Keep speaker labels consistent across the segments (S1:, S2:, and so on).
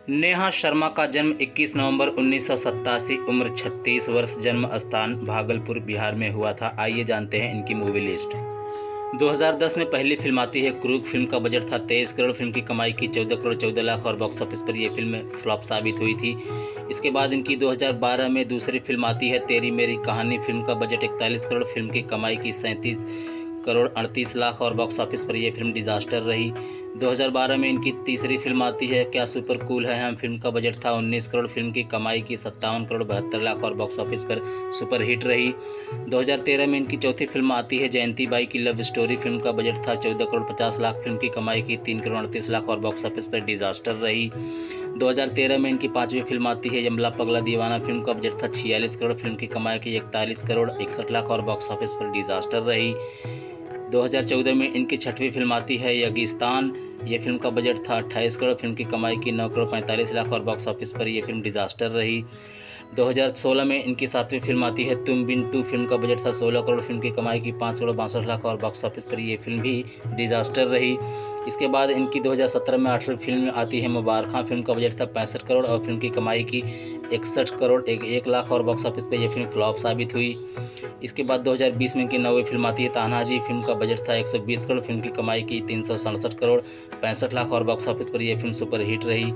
S1: नेहा शर्मा का जन्म 21 नवंबर 1987, उम्र 36 वर्ष, जन्म स्थान भागलपुर, बिहार में हुआ था। आइए जानते हैं इनकी मूवी लिस्ट। 2010 में पहली फिल्म आती है क्रूक। फिल्म का बजट था 23 करोड़। फिल्म की कमाई की 14 करोड़ 14 लाख और बॉक्स ऑफिस पर यह फिल्म फ्लॉप साबित हुई थी। इसके बाद इनकी 2012 में दूसरी फिल्म आती है तेरी मेरी कहानी। फिल्म का बजट 41 करोड़। फिल्म की कमाई की 37 करोड़ 38 लाख और बॉक्स ऑफिस पर यह फिल्म डिजास्टर रही। 2012 में इनकी तीसरी फिल्म आती है क्या सुपर कूल है हम। फिल्म का बजट था 19 करोड़। फिल्म की कमाई की 57 करोड़ 72 लाख और बॉक्स ऑफिस पर सुपर हिट रही। 2013 में इनकी चौथी फिल्म आती है जयंती बाई की लव स्टोरी। फिल्म का बजट था 14 करोड़ 50 लाख। फिल्म की कमाई की 3 करोड़ 38 लाख और बॉक्स ऑफिस पर डिजास्टर रही। 2013 में इनकी पांचवी फिल्म आती है यमला पगला दीवाना। फिल्म का बजट था 46 करोड़। फिल्म की कमाई की 41 करोड़ 61 लाख और बॉक्स ऑफिस पर डिजास्टर रही। 2014 में इनकी छठवीं फिल्म आती है यगिस्तान। ये फिल्म का बजट था 28 करोड़। फिल्म की कमाई की 9 करोड़ 45 लाख और बॉक्स ऑफिस पर यह फिल्म डिजास्टर रही। 2016 में इनकी सातवीं फिल्म आती है तुम बिन टू। फिल्म का बजट था 16 करोड़। फिल्म की कमाई की 5 करोड़ 62 लाख और बॉक्स ऑफिस पर यह फिल्म भी डिजास्टर रही। इसके बाद इनकी 2017 में आठवीं फिल्म आती है मुबारखां। फिल्म का बजट था 65 करोड़ और फिल्म की कमाई की 61 करोड़ 1 लाख और बॉक्स ऑफिस पर यह फिल्म फ्लॉप साबित हुई। इसके बाद 2020 में इनकी नौवीं फिल्म आती है तान्हाजी। फिल्म का बजट था 120 करोड़। फिल्म की कमाई की 367 करोड़ 65 लाख और बॉक्स ऑफिस पर यह फिल्म सुपर हिट रही।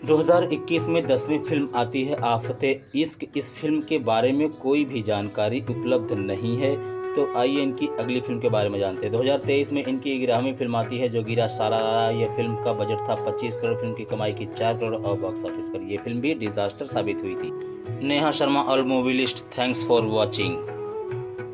S1: 2021 में 10वीं फिल्म आती है आफते इश्क। इस फिल्म के बारे में कोई भी जानकारी उपलब्ध नहीं है, तो आइए इनकी अगली फिल्म के बारे में जानते हैं। 2023 में इनकी 11वीं फिल्म आती है जो गिरा सारा। यह फिल्म का बजट था 25 करोड़। फिल्म की कमाई की 4 करोड़ और बॉक्स ऑफिस पर यह फिल्म भी डिजास्टर साबित हुई थी। Neha Sharma all movie list. Thanks for watching.